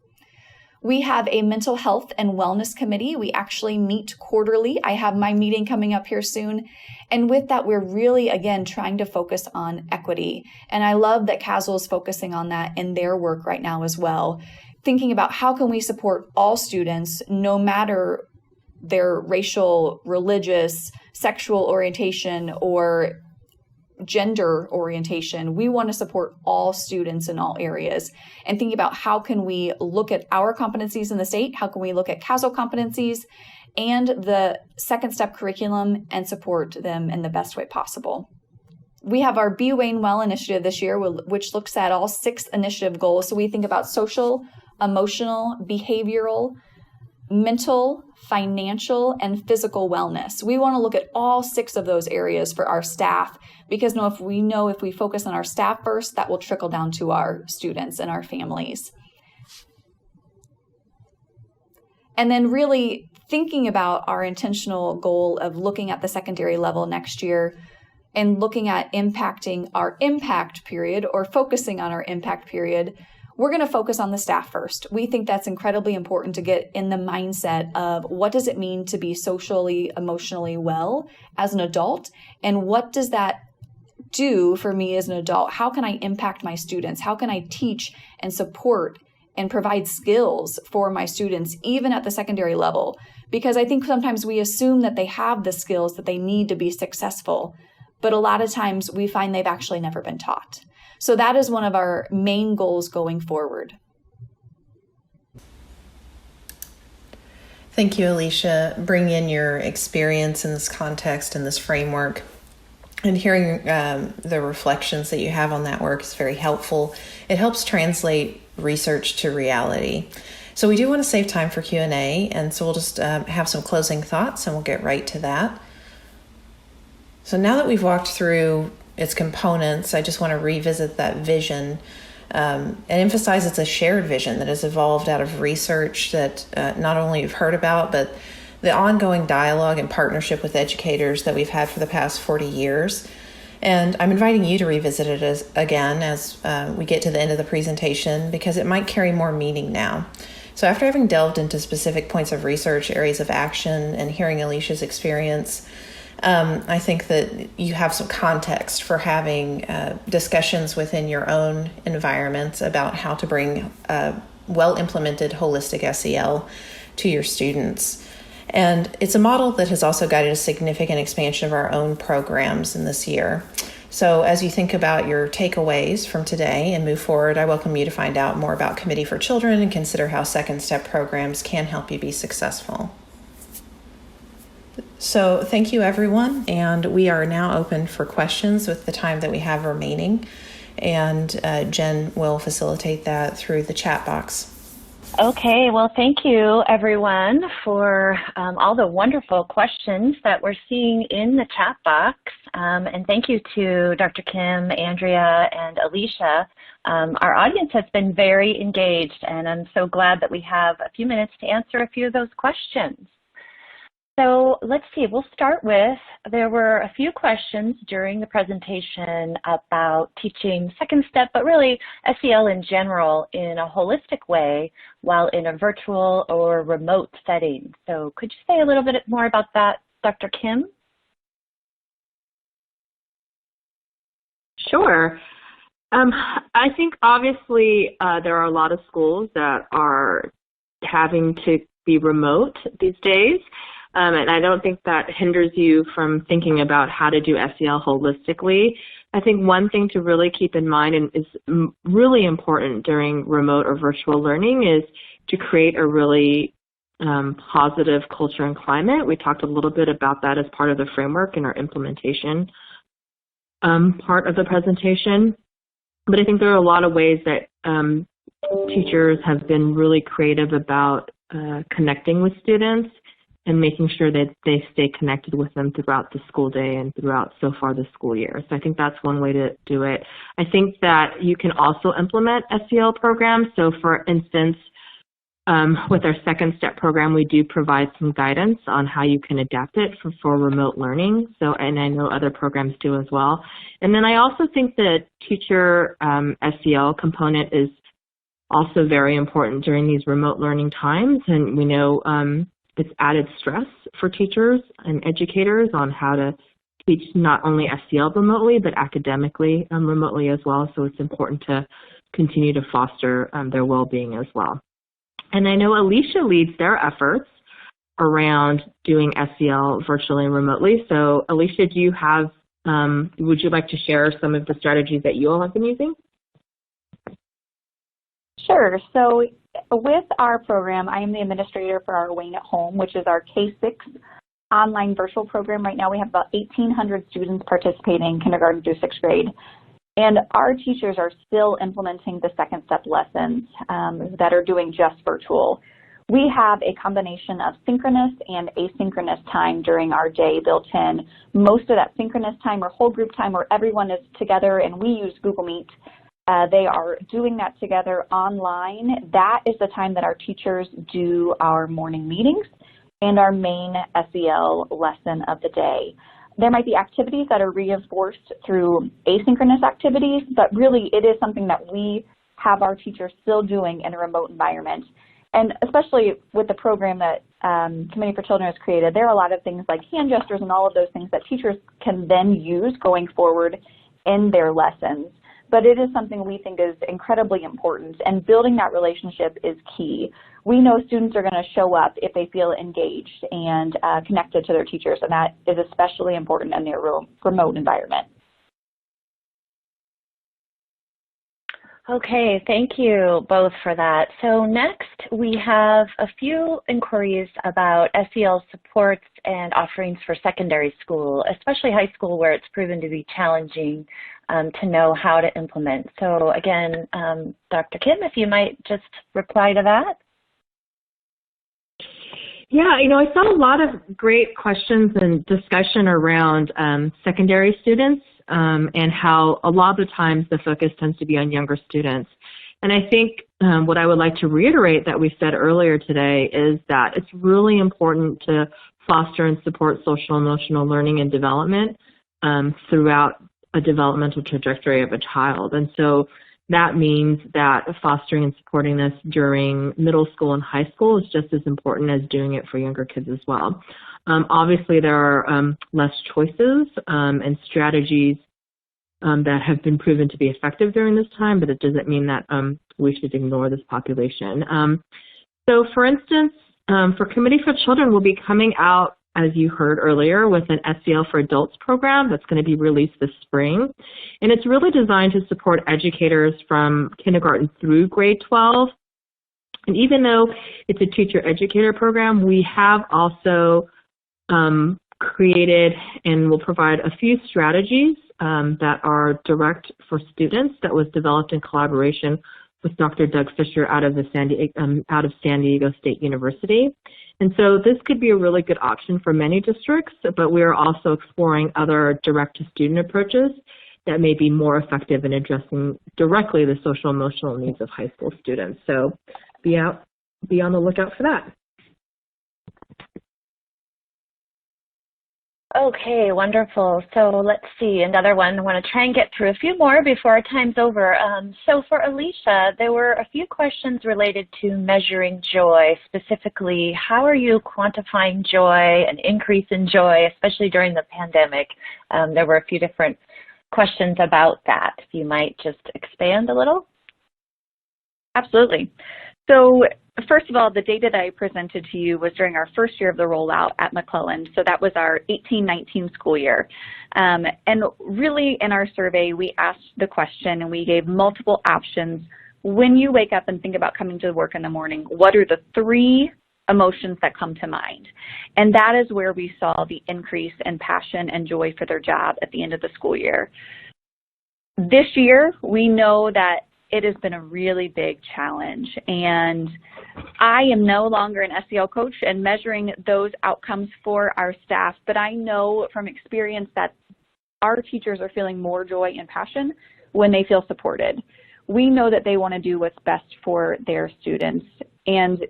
We have a mental health and wellness committee. We actually meet quarterly. I have my meeting coming up here soon. And with that, we're really, again, trying to focus on equity. And I love that Caswell is focusing on that in their work right now as well, thinking about how can we support all students, no matter their racial, religious, sexual orientation, or gender orientation. We want to support all students in all areas, and thinking about how can we look at our competencies in the state, how can we look at CASEL competencies and the second step curriculum and support them in the best way possible. We have our Be Wayne Well initiative this year, which looks at all 6 initiative goals. So we think about social, emotional, behavioral, mental, financial, and physical wellness. We want to look at all 6 of those areas for our staff, because if we focus on our staff first, that will trickle down to our students and our families. And then really thinking about our intentional goal of looking at the secondary level next year and looking at impacting our impact period, or focusing on our impact period, we're going to focus on the staff first. We think that's incredibly important to get in the mindset of what does it mean to be socially, emotionally well as an adult, and what does that do for me as an adult? How can I impact my students? How can I teach and support and provide skills for my students, even at the secondary level? Because I think sometimes we assume that they have the skills that they need to be successful, but a lot of times we find they've actually never been taught. So that is one of our main goals going forward. Thank you, Alicia. Bring in your experience in this context and this framework. And hearing the reflections that you have on that work is very helpful. It helps translate research to reality. So we do want to save time for Q&A, and so we'll just have some closing thoughts and we'll get right to that. So now that we've walked through its components, I just want to revisit that vision and emphasize it's a shared vision that has evolved out of research that not only you've heard about, but the ongoing dialogue and partnership with educators that we've had for the past 40 years. And I'm inviting you to revisit it again as we get to the end of the presentation, because it might carry more meaning now. So after having delved into specific points of research, areas of action, and hearing Alicia's experience, I think that you have some context for having discussions within your own environments about how to bring well-implemented holistic SEL to your students. And it's a model that has also guided a significant expansion of our own programs in this year. So as you think about your takeaways from today and move forward, I welcome you to find out more about Committee for Children and consider how second step programs can help you be successful. So thank you, everyone, and we are now open for questions with the time that we have remaining, and Jen will facilitate that through the chat box. Okay, well, thank you, everyone, for all the wonderful questions that we're seeing in the chat box, and thank you to Dr. Kim, Andrea, and Alicia. Our audience has been very engaged, and I'm so glad that we have a few minutes to answer a few of those questions. So let's see, we'll start with, there were a few questions during the presentation about teaching second step, but really SEL in general in a holistic way while in a virtual or remote setting. So could you say a little bit more about that, Dr. Kim? Sure. I think obviously there are a lot of schools that are having to be remote these days. And I don't think that hinders you from thinking about how to do SEL holistically. I think one thing to really keep in mind, and is really important during remote or virtual learning, is to create a really positive culture and climate. We talked a little bit about that as part of the framework in our implementation part of the presentation. But I think there are a lot of ways that teachers have been really creative about connecting with students and making sure that they stay connected with them throughout the school day and throughout so far the school year. So I think that's one way to do it. I think that you can also implement SEL programs. So for instance, with our second step program, we do provide some guidance on how you can adapt it for remote learning. So, and I know other programs do as well. And then I also think the teacher SEL component is also very important during these remote learning times. And we know it's added stress for teachers and educators on how to teach not only SEL remotely, but academically remotely as well. So it's important to continue to foster their well-being as well. And I know Alicia leads their efforts around doing SEL virtually and remotely. So Alicia, do you have, would you like to share some of the strategies that you all have been using? Sure. So with our program, I am the administrator for our Wayne at Home, which is our K-6 online virtual program. Right now we have about 1,800 students participating, kindergarten through 6th grade. And our teachers are still implementing the second step lessons that are doing just virtual. We have a combination of synchronous and asynchronous time during our day built in. Most of that synchronous time or whole group time where everyone is together, and we use Google Meet. They are doing that together online. That is the time that our teachers do our morning meetings and our main SEL lesson of the day. There might be activities that are reinforced through asynchronous activities, but really it is something that we have our teachers still doing in a remote environment. And especially with the program that Committee for Children has created, there are a lot of things like hand gestures and all of those things that teachers can then use going forward in their lessons. But it is something we think is incredibly important, and building that relationship is key. We know students are going to show up if they feel engaged and connected to their teachers, and that is especially important in their remote environment. Okay, thank you both for that. So next we have a few inquiries about SEL supports and offerings for secondary school, especially high school where it's proven to be challenging to know how to implement. So again, Dr. Kim, if you might just reply to that. Yeah, I saw a lot of great questions and discussion around secondary students and how a lot of the times the focus tends to be on younger students. And I think what I would like to reiterate that we said earlier today is that it's really important to foster and support social emotional learning and development throughout a developmental trajectory of a child. And so that means that fostering and supporting this during middle school and high school is just as important as doing it for younger kids as well. Obviously, there are less choices and strategies that have been proven to be effective during this time, but it doesn't mean that we should ignore this population. So, for instance, for Committee for Children, we'll be coming out, as you heard earlier, with an SEL for Adults program that's going to be released this spring. And it's really designed to support educators from kindergarten through grade 12. And even though it's a teacher-educator program, we have also created and will provide a few strategies that are direct for students that was developed in collaboration with Dr. Doug Fisher out of San Diego State University. And so this could be a really good option for many districts, but we are also exploring other direct-to-student approaches that may be more effective in addressing directly the social emotional needs of high school students. So be on the lookout for that. Okay, wonderful. So let's see, another one. I want to try and get through a few more before our time's over. So for Alicia, there were a few questions related to measuring joy. Specifically, how are you quantifying joy, an increase in joy, especially during the pandemic? There were a few different questions about that. If you might just expand a little. Absolutely. So first of all, the data that I presented to you was during our first year of the rollout at McClellan. So that was our 18-19 school year. And really in our survey, we asked the question and we gave multiple options. When you wake up and think about coming to work in the morning, what are the 3 emotions that come to mind? And that is where we saw the increase in passion and joy for their job at the end of the school year. This year, we know that it has been a really big challenge, and I am no longer an SEL coach and measuring those outcomes for our staff, but I know from experience that our teachers are feeling more joy and passion when they feel supported. We know that they want to do what's best for their students, and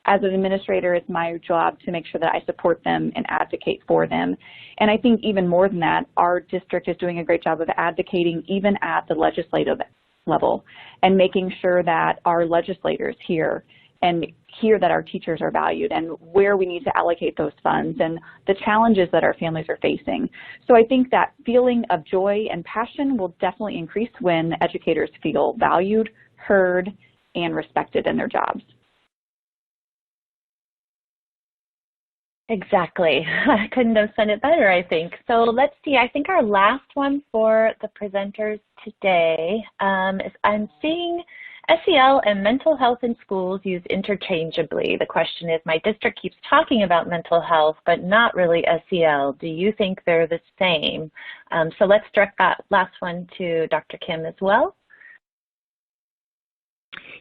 as an administrator, it's my job to make sure that I support them and advocate for them. And I think even more than that, our district is doing a great job of advocating even at the legislative level and making sure that our legislators hear that our teachers are valued and where we need to allocate those funds and the challenges that our families are facing. So I think that feeling of joy and passion will definitely increase when educators feel valued, heard, and respected in their jobs. Exactly. I couldn't have said it better, I think. So let's see. I think our last one for the presenters today is I'm seeing SEL and mental health in schools used interchangeably. The question is, my district keeps talking about mental health, but not really SEL. Do you think they're the same? So let's direct that last one to Dr. Kim as well.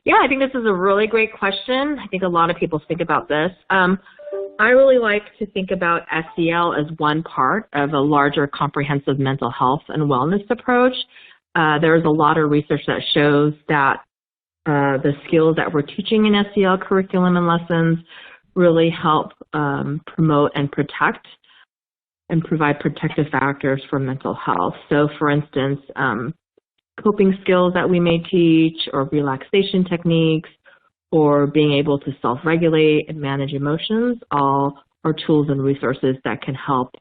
Yeah, I think this is a really great question. I think a lot of people think about this. I really like to think about SEL as one part of a larger comprehensive mental health and wellness approach. There's a lot of research that shows that the skills that we're teaching in SEL curriculum and lessons really help promote and protect and provide protective factors for mental health. So for instance, coping skills that we may teach, or relaxation techniques, or being able to self-regulate and manage emotions, all are tools and resources that can help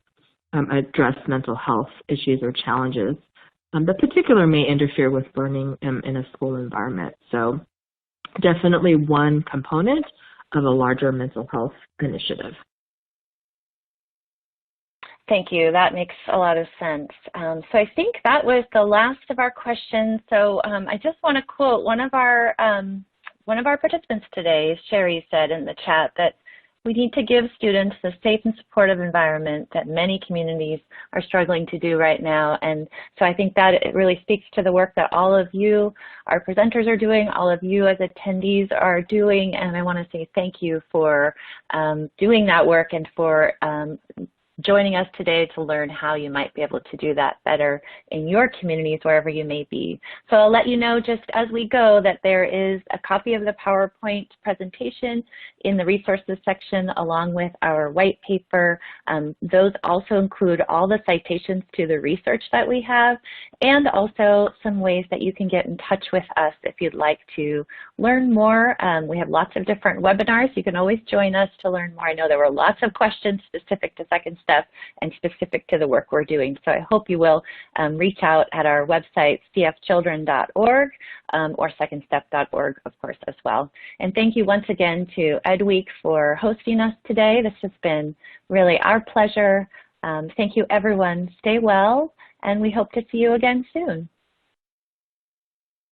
address mental health issues or challenges that particularly may interfere with learning in a school environment. So definitely one component of a larger mental health initiative. Thank you. That makes a lot of sense. So I think that was the last of our questions. So I just want to quote one of our participants today. Sherry said in the chat that we need to give students the safe and supportive environment that many communities are struggling to do right now. And so I think that it really speaks to the work that all of you, our presenters, are doing, all of you as attendees are doing. And I want to say thank you for doing that work and for joining us today to learn how you might be able to do that better in your communities, wherever you may be. So I'll let you know just as we go that there is a copy of the PowerPoint presentation in the resources section along with our white paper. Those also include all the citations to the research that we have, and also some ways that you can get in touch with us if you'd like to learn more. We have lots of different webinars. You can always join us to learn more. I know there were lots of questions specific to Second Step and specific to the work we're doing. So I hope you will reach out at our website, cfchildren.org, or secondstep.org, of course, as well. And thank you once again to EdWeek for hosting us today. This has been really our pleasure. Thank you, everyone. Stay well, and we hope to see you again soon.